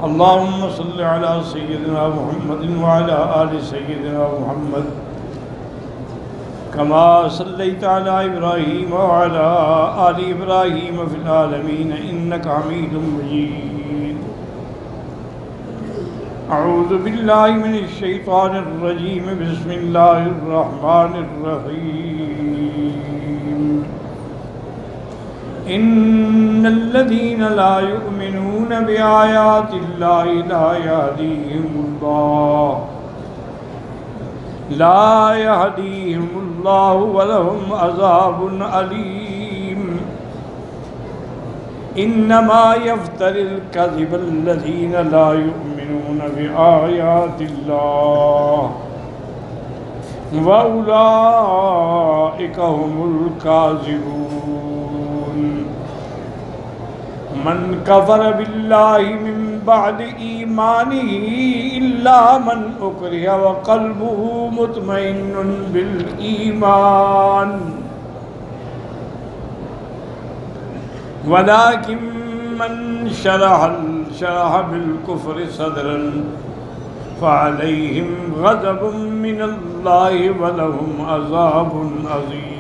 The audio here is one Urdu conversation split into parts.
اللهم صل على سيدنا محمد وعلى آل سيدنا محمد كما صليت على إبراهيم وعلى آل إبراهيم في العالمين إنك حميد مجيد. أعوذ بالله من الشيطان الرجيم. بسم الله الرحمن الرحيم. إن الذين لا يؤمنون بآيات الله لا يهديهم الله ولهم عذاب أليم. إنما يفتري الكذب الذين لا يؤمنون بآيات الله وأولئك هم الكاذبون. من كفر بالله من بعد إيمانه إلا من أكره وقلبه مطمئن بالإيمان ولكن من شرح بالكفر صدرا فعليهم غضب من الله ولهم عذاب عظيم.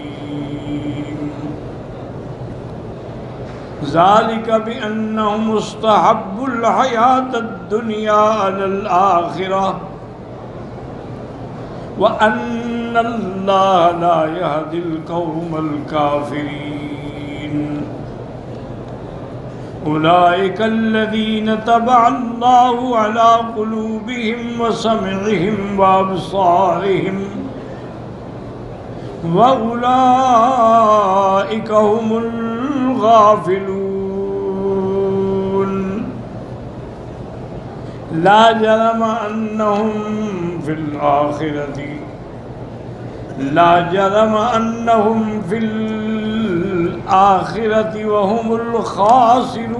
ذلك بأنهم استحبوا الحياة الدنيا على الآخرة وأن الله لا يهدي القوم الكافرين. أولئك الذين طبع الله على قلوبهم وسمعهم وأبصارهم وأولئك هم الغافلون. لا جرم أنهم في الآخرة وهم الخاسرون.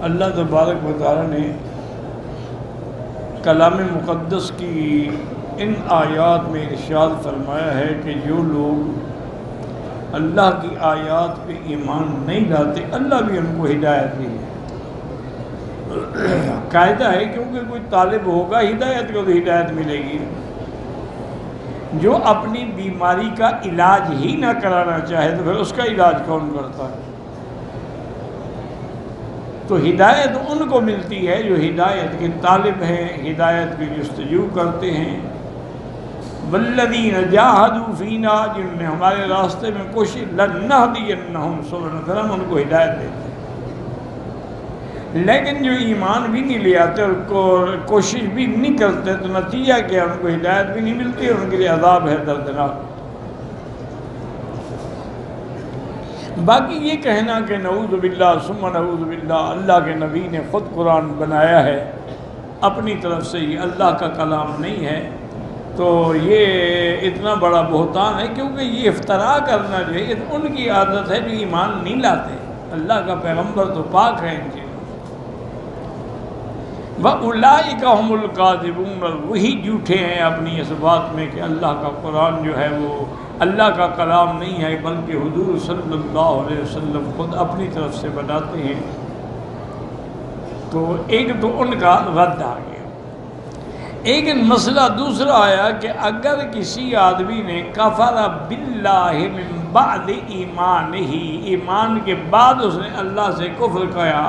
اللہ تبارک و تعالی نے کلام مقدس کی ان آیات میں ارشاد فرمایا ہے کہ جو لوگ اللہ کی آیات پہ ایمان نہیں لاتے اللہ بھی ان کو ہدایت نہیں ہے. قاعدہ ہے کیونکہ کوئی طالب ہوگا ہدایت کو تو ہدایت ملے گی. جو اپنی بیماری کا علاج ہی نہ کرانا چاہے تو پھر اس کا علاج کون کرتا ہے؟ تو ہدایت ان کو ملتی ہے جو ہدایت کے طالب ہیں، ہدایت کی جستجو کرتے ہیں. والذین جاہدوا فینا، جنہوں نے ہمارے راستے میں کوشش، لنہدینہم سبلنا، پھر ہم ان کو ہدایت دیتے ہیں. لیکن جو ایمان بھی نہیں لے آتے اور کوشش بھی نہیں کرتے تو نتیجہ کیا؟ ان کو ہدایت بھی نہیں ملتی، ان کے لیے عذاب ہے دردناک. باقی یہ کہنا کہ نعوذ باللہ ثم نعوذ باللہ اللہ کے نبی نے خود قرآن بنایا ہے اپنی طرف سے، یہ اللہ کا کلام نہیں ہے، تو یہ اتنا بڑا بہتان ہے. کیونکہ یہ افتراء کرنا جو ہے ان کی عادت ہے جو ایمان نہیں لاتے. اللہ کا پیغمبر تو پاک ہے ان کے. وَأُولَئِكَ هُمُ الْكَاذِبُونَ، وہی جھوٹے ہیں اپنی اس بات میں کہ اللہ کا قرآن جو ہے وہ اللہ کا کلام نہیں ہے بلکہ حضور صلی اللہ علیہ وسلم خود اپنی طرف سے بناتے ہیں. تو ایک تو ان کا رد آ گیا. ایک مسئلہ دوسرا آیا کہ اگر کسی آدمی نے کفر باللہ من بعد ایمانہ، ایمان کے بعد اس نے اللہ سے کفر کیا،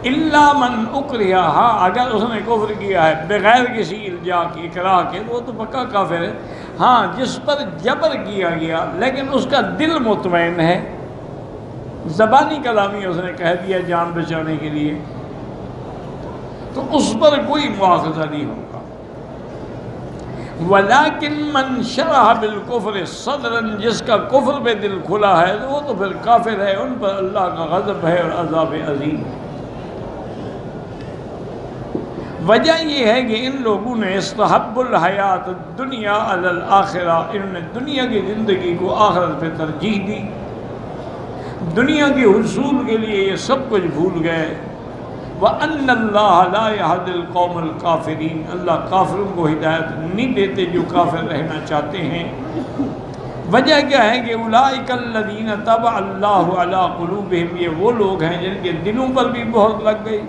الا من اکرہ، ہاں اگر اس نے کفر کیا ہے بغیر کسی الجا کی، اکراہ کے، وہ تو پکا کافر ہے. ہاں جس پر جبر کیا گیا لیکن اس کا دل مطمئن ہے، زبانی کلامی اس نے کہہ دیا جان بچانے کے لیے، تو اس پر کوئی مواخذہ نہیں ہوگا. ولیکن من شرح بالکفر صدرا، جس کا کفر پہ دل کھلا ہے تو وہ تو پھر کافر ہے، ان پر اللہ کا غضب ہے اور عذاب عظیم. وجہ یہ ہے کہ ان لوگوں نے استحب الحیات الدنیا علی الآخرہ، انہوں نے دنیا کی زندگی کو آخرت پہ ترجیح دی، دنیا کے حصول کے لیے یہ سب کچھ بھول گئے. وَأَنَّ اللَّهَ لَا يَهْدِي الْقَوْمَ الْكَافِرِينَ، اللہ کافروں کو ہدایت نہیں دیتے جو کافر رہنا چاہتے ہیں. وجہ کیا ہے کہ اولئک الذین طبع اللہ علی قلوبہم، یہ وہ لوگ ہیں جن کے دلوں پر بھی بہت لگ گئی،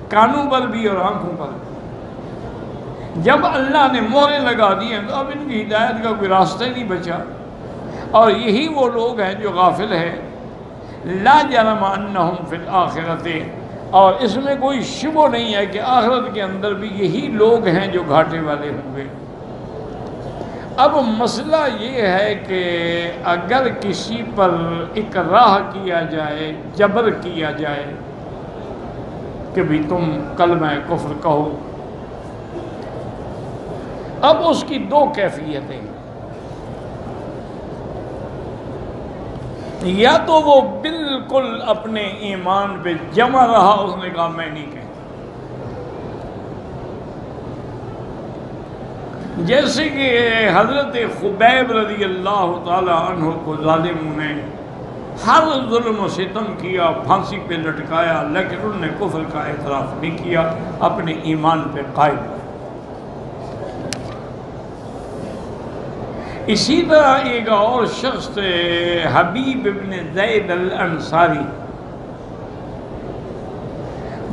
کانوں پر بھی اور آنکھوں پر بھی۔ جب اللہ نے مہریں لگا دی ہیں تو اب ان کی ہدایت کا کوئی راستہ ہی نہیں بچا، اور یہی وہ لوگ ہیں جو غافل ہیں۔ لا جرم انہم فی الآخرۃ، اور اس میں کوئی شبہ نہیں ہے کہ آخرت کے اندر بھی یہی لوگ ہیں جو گھاٹے والے ہوں گے۔ اب مسئلہ یہ ہے کہ اگر کسی پر اکراہ کیا جائے، جبر کیا جائے کہ بھی تم کلمہ کفر کہو، اب اس کی دو کیفیتیں، یا تو وہ بالکل اپنے ایمان پہ جمع رہا، اس نے کہا میں نہیں کہتا، جیسے کہ حضرت خبیب رضی اللہ تعالی عنہ کو ظالموں نے ہر ظلم و ستم کیا، پھانسی پہ لٹکایا، لیکن انہوں نے کفر کا اعتراف نہیں کیا، اپنے ایمان پہ قائم رہے۔ اسی طرح ایک اور شخص تھے حبیب ابن زید الانصاری،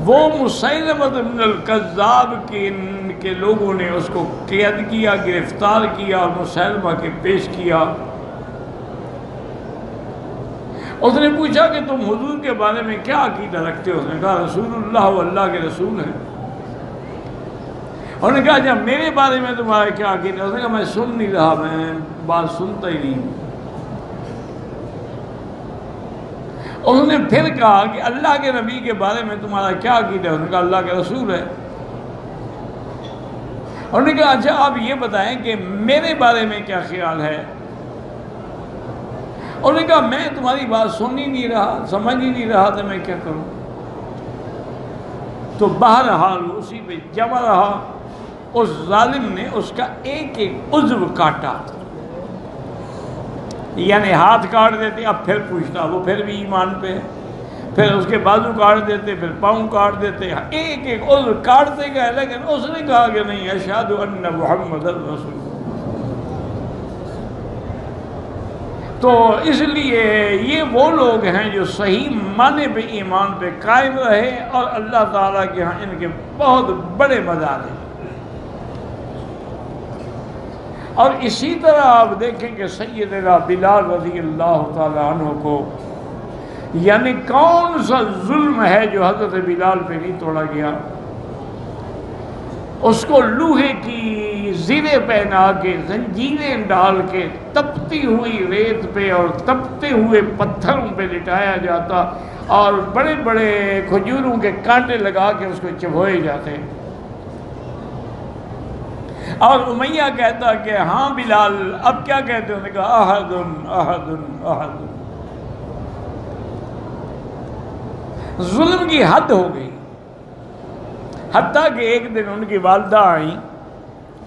وہ مسیلمہ ابن الکذاب کے لوگوں نے اس کو قید کیا، گرفتار کیا اور مسیلمہ کے پیش کیا۔ اس نے پوچھا کہ تم حضور کے بارے میں کیا عقیدہ رکھتے ہو؟ اس نے کہا رسول اللہ و اللہ کے رسول ہیں۔ انہوں نے کہا جب میرے بارے میں تمہارا کیا عقیدہ؟ اس نے کہا میں سن نہیں رہا، میں بات سنتا ہی نہیں۔ انہوں نے پھر کہا کہ اللہ کے نبی کے بارے میں تمہارا کیا عقیدہ ہے؟ انہوں نے کہا اللہ کے رسول ہے۔ انہوں نے کہا اچھا آپ یہ بتائیں کہ میرے بارے میں کیا خیال ہے؟ انہوں نے کہا میں تمہاری بات سن ہی نہیں رہا، سمجھ ہی نہیں رہا تو میں کیا کروں؟ تو بہرحال اسی پہ جمع رہا۔ اس ظالم نے اس کا ایک ایک عضو کاٹا، یعنی ہاتھ کاٹ دیتے، اب پھر پوچھتا، وہ پھر بھی ایمان پہ، پھر اس کے بازو کاٹ دیتے، پھر پاؤں کاٹ دیتے، ایک ایک عضو کاٹتے گئے، لیکن اس نے کہا کہ نہیں اشہد ان محمد رسول اللہ۔ تو اس لیے یہ وہ لوگ ہیں جو صحیح معنی پہ ایمان پہ قائم رہے، اور اللہ تعالیٰ کے ہاں ان کے بہت بڑے مزار ہیں۔ اور اسی طرح آپ دیکھیں کہ سیدنا بلال رضی اللہ تعالیٰ عنہ کو، یعنی کون سا ظلم ہے جو حضرت بلال پہ نہیں توڑا گیا؟ اس کو لوہے کی زریں پہنا کے، زنجیریں ڈال کے، تپتی ہوئی ریت پہ اور تپتے ہوئے پتھروں پہ لٹایا جاتا، اور بڑے بڑے کھجوروں کے کانٹے لگا کے اس کو چبھوئے جاتے۔ اور امیہ کہتا کہ ہاں بلال اب کیا کہتے ہیں؟ انہوں نے کہا احد احد احد۔ ظلم کی حد ہو گئی، حتیٰ کہ ایک دن ان کی والدہ آئیں،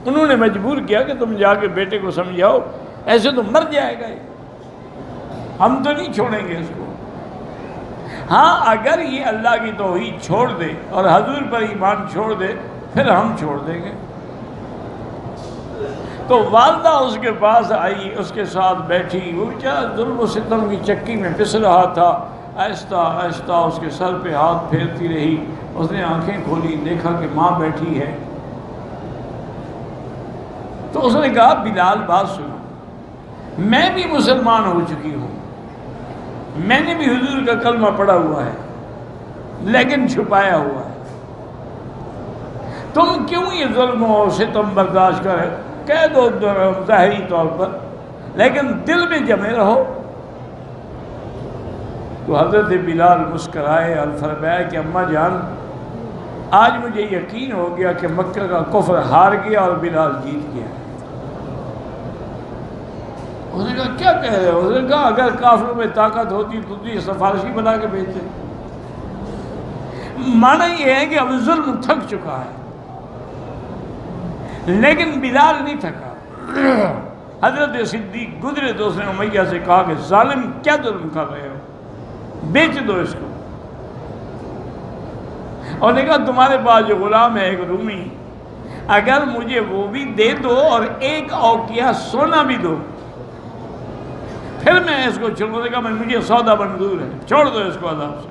انہوں نے مجبور کیا کہ تم جا کے بیٹے کو سمجھاؤ، ایسے تو مر جائے گا، ہم تو نہیں چھوڑیں گے اس کو۔ ہاں اگر یہ اللہ کی توحید چھوڑ دے اور حضور پر ایمان چھوڑ دے پھر ہم چھوڑ دیں گے۔ تو والدہ اس کے پاس آئی، اس کے ساتھ بیٹھی، وہ بیچارہ ظلم و ستم کی چکی میں پس رہا تھا، آہستہ آہستہ اس کے سر پہ ہاتھ پھیرتی رہی۔ اس نے آنکھیں کھولی، دیکھا کہ ماں بیٹھی ہے، تو اس نے کہا بلال بات سنو، میں بھی مسلمان ہو چکی ہوں، میں نے بھی حضور کا کلمہ پڑھا ہوا ہے، لیکن چھپایا ہوا ہے، تم کیوں یہ ظلم و ستم برداشت کرے؟ کہہ دو ظاہری طور پر، لیکن دل میں جمے رہو۔ تو حضرت بلال مسکرائے اور فرمایا کہ اماں جان آج مجھے یقین ہو گیا کہ مکہ کا کفر ہار گیا اور بلال جیت گیا۔ اس نے کہا کیا کہہ رہے ہو؟ اس نے کہا اگر کافروں میں طاقت ہوتی تو یہ سفارشی بنا کے بھیجتے۔ معنی یہ ہے کہ اب ظلم تھک چکا ہے، لیکن بلال نہیں تھکا۔ حضرت صدیق گزرے تو اس نے امیہ سے کہا کہ ظالم کیا ظلم کر رہے ہو، بیچ دو اس کو۔ اور نے کہا تمہارے پاس جو غلام ہے ایک رومی، اگر مجھے وہ بھی دے دو اور ایک اوقیہ سونا بھی دو پھر میں اس کو چھوڑنے کا مجھے سودا منظور ہے، چھوڑ دو اس کو عذاب سے۔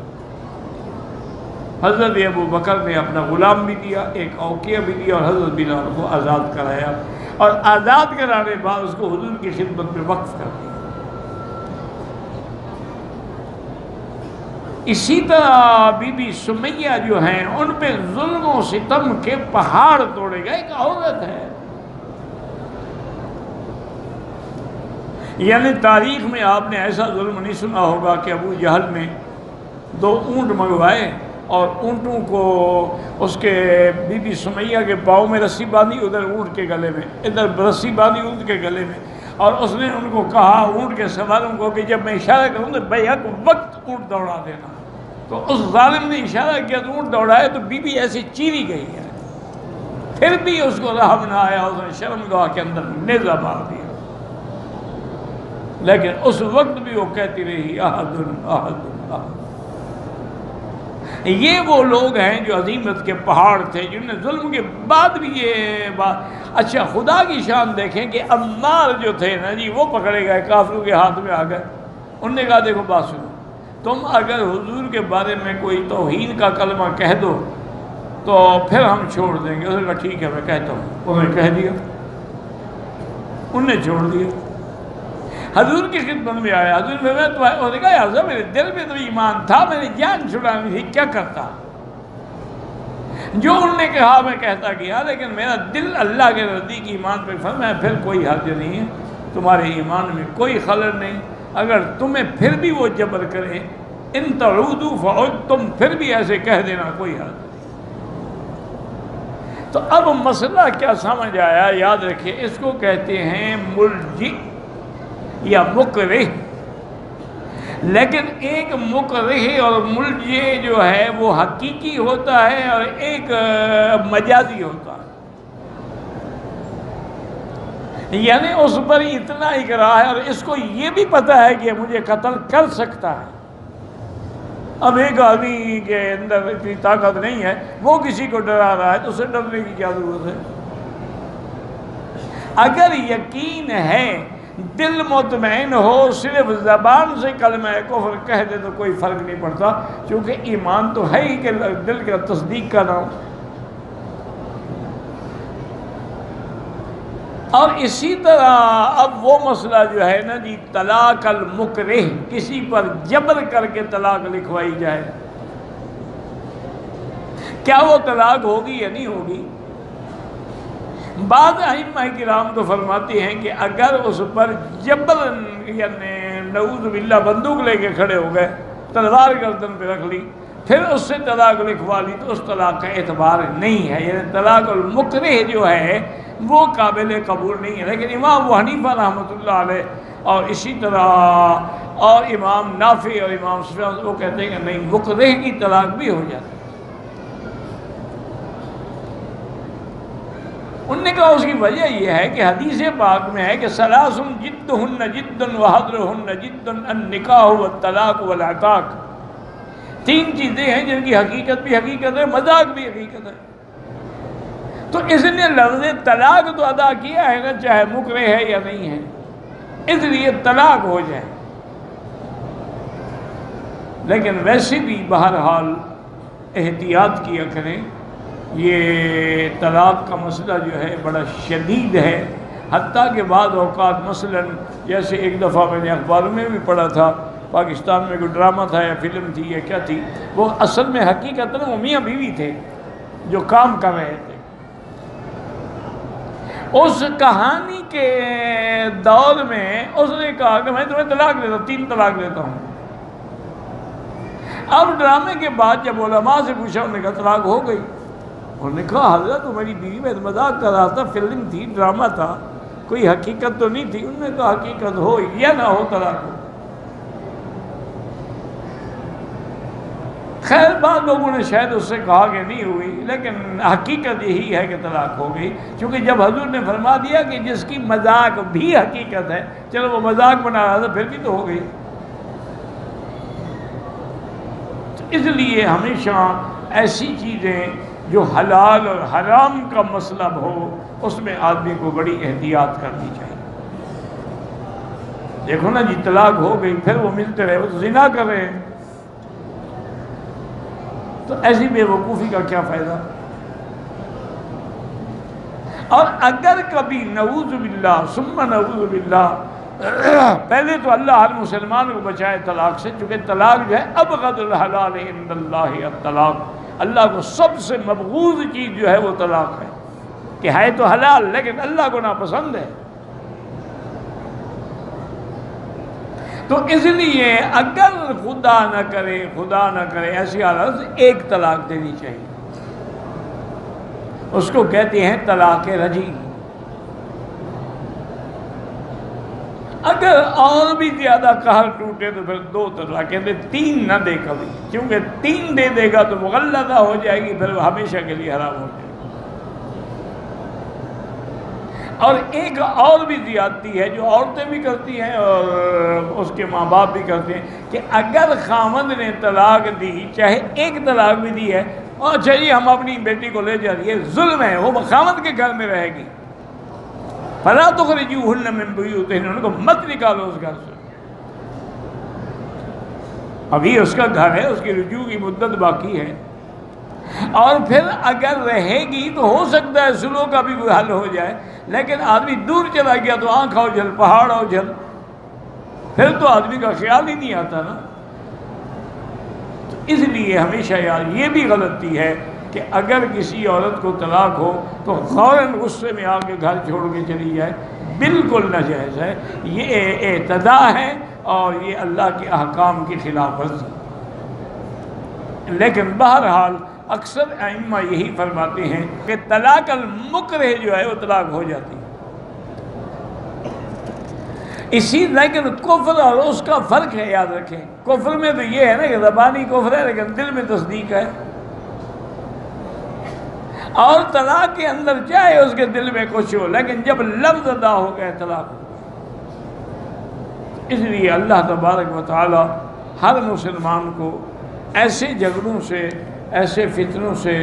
حضرت ابو بکر نے اپنا غلام بھی دیا، ایک اوقیہ بھی دیا، اور حضرت بلال کو آزاد کرایا، اور آزاد کرانے کے بعد اس کو حضور کی خدمت میں وقف کر دیا۔ اسی طرح بی بی سمیہ جو ہیں ان پہ ظلم و ستم کے پہاڑ توڑے گئے، ایک عورت ہے۔ یعنی تاریخ میں آپ نے ایسا ظلم نہیں سنا ہوگا کہ ابو جہل نے 2 اونٹ منگوائے اور اونٹوں کو اس کے بی بی سمیہ کے پاؤں میں رسی باندھی، ادھر اونٹ کے گلے میں، ادھر رسی باندھی اونٹ کے گلے میں، اور اس نے ان کو کہا اونٹ کے سواروں کو کہ جب میں اشارہ کروں تو بیک وقت اونٹ دوڑا دینا۔ تو اس ظالم نے اشارہ کیا تو اونٹ دوڑائے تو بی بی ایسی چیری گئی ہے، پھر بھی اس کو رحم نہ آیا، اس نے شرمگاہ کے اندر نیزہ مار دیا۔ لیکن اس وقت بھی وہ کہتی رہی احد احد احد۔ یہ وہ لوگ ہیں جو عظیمت کے پہاڑ تھے، جنہوں نے ظلم کے بعد بھی یہ بات۔ اچھا خدا کی شان دیکھیں کہ عمار جو تھے نا جی، وہ پکڑے گئے، کافروں کے ہاتھ میں آ گئے۔ انہوں نے کہا دیکھو بات سنو، تم اگر حضور کے بارے میں کوئی توہین کا کلمہ کہہ دو تو پھر ہم چھوڑ دیں گے۔ اس نے کہا ٹھیک ہے میں کہتا ہوں۔ انہوں نے کہہ دیا، انہوں نے چھوڑ دیا، حضور کی خدمت میں آیا۔ حضور میں انہوں نے کہا یا رسول، میرے دل میں تو ایمان تھا، میں نے جان چھڑانی تھی، کیا کرتا؟ جو انہوں نے کہا میں کہتا گیا، لیکن میرا دل اللہ کے نزدیک ایمان پہ فرمایا پھر کوئی حرج نہیں ہے، تمہارے ایمان میں کوئی خلل نہیں۔ اگر تمہیں پھر بھی وہ جبر کرے، ان تعودوا فعد، تم پھر بھی ایسے کہہ دینا، کوئی حرج نہیں۔ تو اب مسئلہ کیا سمجھ آیا؟ یاد رکھیے، اس کو کہتے ہیں ملجئ یا مکرہ۔ لیکن ایک مکرہ اور ملجئ جو ہے وہ حقیقی ہوتا ہے اور ایک مجازی ہوتا ہے۔ یعنی اس پر اتنا اکراہ ہے اور اس کو یہ بھی پتہ ہے کہ مجھے قتل کر سکتا ہے۔ اب ایک آدمی کے اندر اتنی طاقت نہیں ہے، وہ کسی کو ڈرا رہا ہے تو اسے ڈرنے کی کیا ضرورت ہے؟ اگر یقین ہے، دل مطمئن ہو، صرف زبان سے کلمہ کفر کہہ دے تو کوئی فرق نہیں پڑتا، کیونکہ ایمان تو ہے ہی کہ دل کا تصدیق کا نام۔ اور اسی طرح اب وہ مسئلہ جو ہے نا جی، طلاق المکرہ، کسی پر جبر کر کے طلاق لکھوائی جائے، کیا وہ طلاق ہوگی یا نہیں ہوگی؟ بعض ائمہ کرام تو فرماتے ہیں کہ اگر اس پر جبر، یعنی نعوذ باللہ بندوق لے کے کھڑے ہو گئے، تلوار گردن پہ رکھ لی، پھر اس سے طلاق لکھوا لی تو اس طلاق کا اعتبار نہیں ہے، یعنی طلاق المکرہ جو ہے وہ قابل قبول نہیں ہے۔ لیکن امام ابو حنیفہ رحمۃ اللہ علیہ اور اسی طرح اور امام نافع اور امام سفیان وہ کہتے ہیں کہ نہیں، مکرہ کی طلاق بھی ہو جاتی ہے۔ انہوں نے کہا اس کی وجہ یہ ہے کہ حدیث پاک میں ہے کہ ثلاث جدہن جد وحضرہن جد النکاح والطلاق والعتاق، 3 چیزیں ہیں جن کی حقیقت بھی حقیقت ہے، مذاق بھی حقیقت ہے۔ تو اس نے لفظ طلاق تو ادا کیا ہے نا، چاہے مکرہ ہے یا نہیں ہے، اس لیے طلاق ہو جائے۔ لیکن ویسے بھی بہرحال احتیاط کیا کریں، یہ طلاق کا مسئلہ جو ہے بڑا شدید ہے، حتیٰ کہ بعض اوقات مثلا جیسے ایک دفعہ میں نے اخباروں میں بھی پڑھا تھا، پاکستان میں کوئی ڈرامہ تھا یا فلم تھی یا کیا تھی، وہ اصل میں حقیقت وہ میاں بیوی تھے جو کام کر رہے تھے۔ اس کہانی کے دور میں اس نے کہا کہ میں تمہیں طلاق دیتا ہوں، 3 طلاق دیتا ہوں۔ اب ڈرامے کے بعد جب علماء سے پوچھا، انہوں نے کہا طلاق ہو گئی۔ انہوں نے کہا حضرت تمہاری بیوی میں مذاق کر رہا تھا، فلم تھی، ڈرامہ تھا، کوئی حقیقت تو نہیں تھی۔ انہوں نے کہا حقیقت ہو یا نہ ہو طلاق ہو۔ خیر بعض لوگوں نے شاید اس سے کہا کہ نہیں ہوئی، لیکن حقیقت یہی ہے کہ طلاق ہو گئی، کیونکہ جب حضور نے فرما دیا کہ جس کی مذاق بھی حقیقت ہے، چلو وہ مذاق بنا رہا تھا پھر بھی تو ہو گئی۔ اس لیے ہمیشہ ایسی چیزیں جو حلال اور حرام کا مسئلہ ہو، اس میں آدمی کو بڑی احتیاط کرنی چاہیے۔ دیکھو نا جی طلاق ہو گئی، پھر وہ ملتے رہے، وہ تو زنا کر رہے ہیں، تو ایسی بے وقوفی کا کیا فائدہ؟ اور اگر کبھی نعوذ باللہ ثم نعوذ باللہ، پہلے تو اللہ ہر مسلمان کو بچائے طلاق سے، چونکہ طلاق جو ہے ابغض الحلال عند اللہ الطلاق، اللہ کو سب سے مبغوض چیز جو ہے وہ طلاق ہے، کہ ہے تو حلال لیکن اللہ کو ناپسند ہے۔ تو اس لیے اگر خدا نہ کرے ایسی حالت ایک طلاق دینی چاہیے، اس کو کہتے ہیں طلاق رجعی۔ اگر اور بھی زیادہ قہر ٹوٹے تو پھر 2 طلاق دے، 3 نہ دے کبھی، کیونکہ 3 دے دے گا تو مغلظہ ہو جائے گی، پھر وہ ہمیشہ کے لیے حرام ہو جائے گی۔ اور ایک اور بھی زیادتی ہے جو عورتیں بھی کرتی ہیں اور اس کے ماں باپ بھی کرتے ہیں، کہ اگر خامند نے طلاق دی، چاہے ایک طلاق بھی دی ہے، اور چاہیے ہم اپنی بیٹی کو لے جائیں، ظلم ہے، وہ خامند کے گھر میں رہے گی، فَلَا تُخْرِجُوهُنَّ مِن بُيُوتِهِنَّ، ان کو مت نکالو اس گھر سے، ابھی اس کا گھر ہے، اس کی رجوع کی مدت باقی ہے۔ اور پھر اگر رہے گی تو ہو سکتا ہے صلح کا بھی کوئی حل ہو جائے، لیکن آدمی دور چلا گیا تو آنکھ ہو جل، پہاڑ ہو جل، پھر تو آدمی کا خیال ہی نہیں آتا نا۔ تو اس لیے ہمیشہ یار یہ بھی غلطی ہے کہ اگر کسی عورت کو طلاق ہو تو فوراً غصے میں آ کے گھر چھوڑ کے چلی جائے، بالکل ناجائز ہے، یہ اعتداء ہے اور یہ اللہ کے احکام کی خلاف ورزی۔ لیکن بہرحال اکثر ائمہ یہی فرماتے ہیں کہ طلاق المکرہ جو ہے وہ طلاق ہو جاتی ہے۔ اسی لیکن کفر اور اس کا فرق ہے، یاد رکھیں، کفر میں تو یہ ہے نا کہ زبانی کفر ہے لیکن دل میں تصدیق ہے، اور طلاق کے اندر چاہے اس کے دل میں کچھ ہو لیکن جب لفظ ادا ہو گئے طلاق۔ اس لیے اللہ تبارک و تعالی ہر مسلمان کو ایسے جھگڑوں سے، ایسے فتنوں سے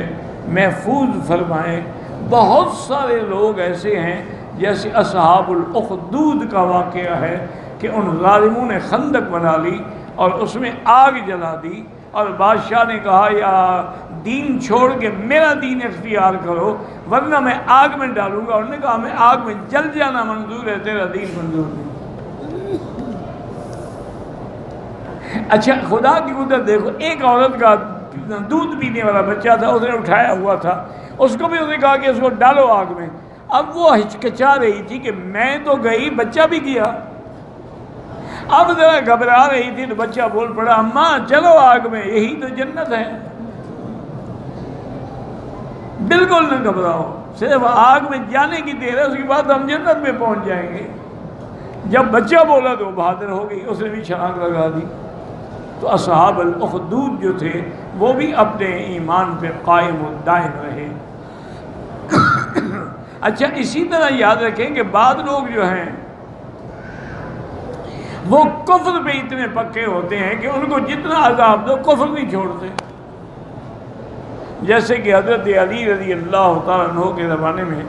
محفوظ فرمائیں۔ بہت سارے لوگ ایسے ہیں، جیسے اصحاب الاخدود کا واقعہ ہے کہ ان ظالموں نے خندق بنا لی اور اس میں آگ جلا دی، اور بادشاہ نے کہا یا دین چھوڑ کے میرا دین اختیار کرو ورنہ میں آگ میں ڈالوں گا۔ انہوں نے کہا ہمیں آگ میں جل جانا منظور ہے، تیرا دین منظور نہیں۔ اچھا خدا کی قدرت دیکھو، ایک عورت کا دودھ پینے والا بچہ تھا، اس نے اٹھایا ہوا تھا، اس کو بھی اس نے کہا کہ اس کو ڈالو آگ میں۔ اب وہ ہچکچا رہی تھی کہ میں تو گئی، بچہ بھی گیا، اب ذرا گھبرا رہی تھی تو بچہ بول پڑا اماں چلو آگ میں، یہی تو جنت ہے۔ بالکل نہ گھبراؤ، صرف آگ میں جانے کی دیر ہے، اس کے بعد ہم جنت میں پہنچ جائیں گے۔ جب بچہ بولا تو وہ بہادر ہو گئی، اس نے بھی چھلانگ لگا دی۔ تو اصحاب الاخدود جو تھے وہ بھی اپنے ایمان پہ قائم و دائم رہے۔ اچھا اسی طرح یاد رکھیں کہ بعض لوگ جو ہیں وہ کفر پہ اتنے پکے ہوتے ہیں کہ ان کو جتنا عذاب دو کفر نہیں چھوڑتے۔ جیسے کہ حضرت علی رضی اللہ تعالیٰ عنہ کے زمانے میں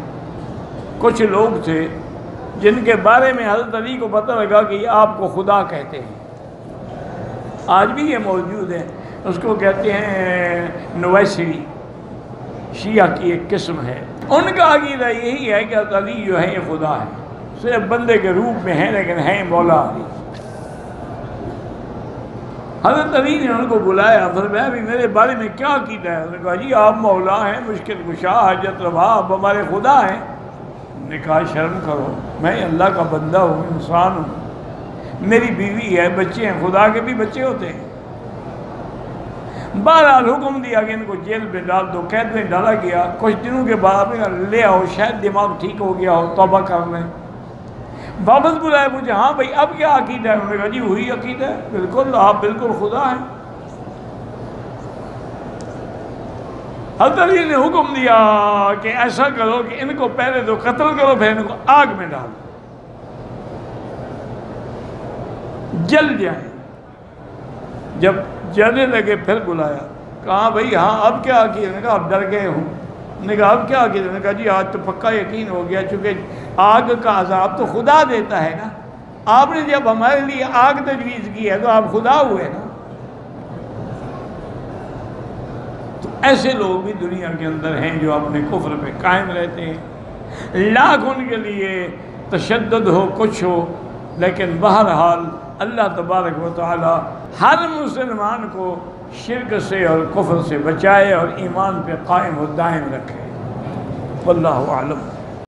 کچھ لوگ تھے جن کے بارے میں حضرت علی کو پتہ لگا کہ یہ آپ کو خدا کہتے ہیں، آج بھی یہ موجود ہے، اس کو کہتے ہیں نویسری، شیعہ کی ایک قسم ہے۔ ان کا عقیدہ یہی ہے کہ حضرت علی جو ہے یہ خدا ہے، صرف بندے کے روپ میں ہیں لیکن ہیں مولا علی۔ حضرت علی نے ان کو بلایا، فرمایا بھی میرے بارے میں کیا عقیدہ ہے؟ انہوں نے کہا جی آپ مولا ہیں، مشکل کشا، حاجت روا، آپ ہمارے خدا ہیں۔ انہوں نے کہا شرم کرو، میں اللہ کا بندہ ہوں، انسان ہوں، میری بیوی ہے، بچے ہیں، خدا کے بھی بچے ہوتے ہیں۔ بہرحال حکم دیا کہ ان کو جیل میں ڈال دو، قید میں ڈالا گیا۔ کچھ دنوں کے بعد آپ نے لے آؤ، شاید دماغ ٹھیک ہو گیا ہو، توبہ کر لیں۔ واپس بلایا مجھے، ہاں بھائی اب کیا عقیدہ ہے؟ انہوں نے کہا جی وہی عقیدہ ہے، بالکل آپ بالکل خدا ہیں۔ حضرت علی نے حکم دیا کہ ایسا کرو کہ ان کو پہلے تو قتل کرو، پھر ان کو آگ میں ڈالو، جل جائیں۔ جب جلنے لگے پھر بلایا، کہا بھائی ہاں اب کیا عقیدہ؟ انہوں نے کہا اب ڈر گئے ہوں۔ انہوں نے کہا اب کیا عقیدہ؟ انہوں نے کہا جی آج تو پکا یقین ہو گیا، چونکہ آگ کا عذاب تو خدا دیتا ہے نا، آپ نے جب ہمارے لیے آگ تجویز کی ہے تو آپ خدا ہوئے نا. تو ایسے لوگ بھی دنیا کے اندر ہیں جو اپنے کفر پہ قائم رہتے ہیں، لاکھ ان کے لیے تشدد ہو کچھ ہو، لیکن بہرحال اللہ تبارک و تعالی ہر مسلمان کو شرک سے اور کفر سے بچائے اور ایمان پہ قائم و دائم رکھے. واللہ اعلم.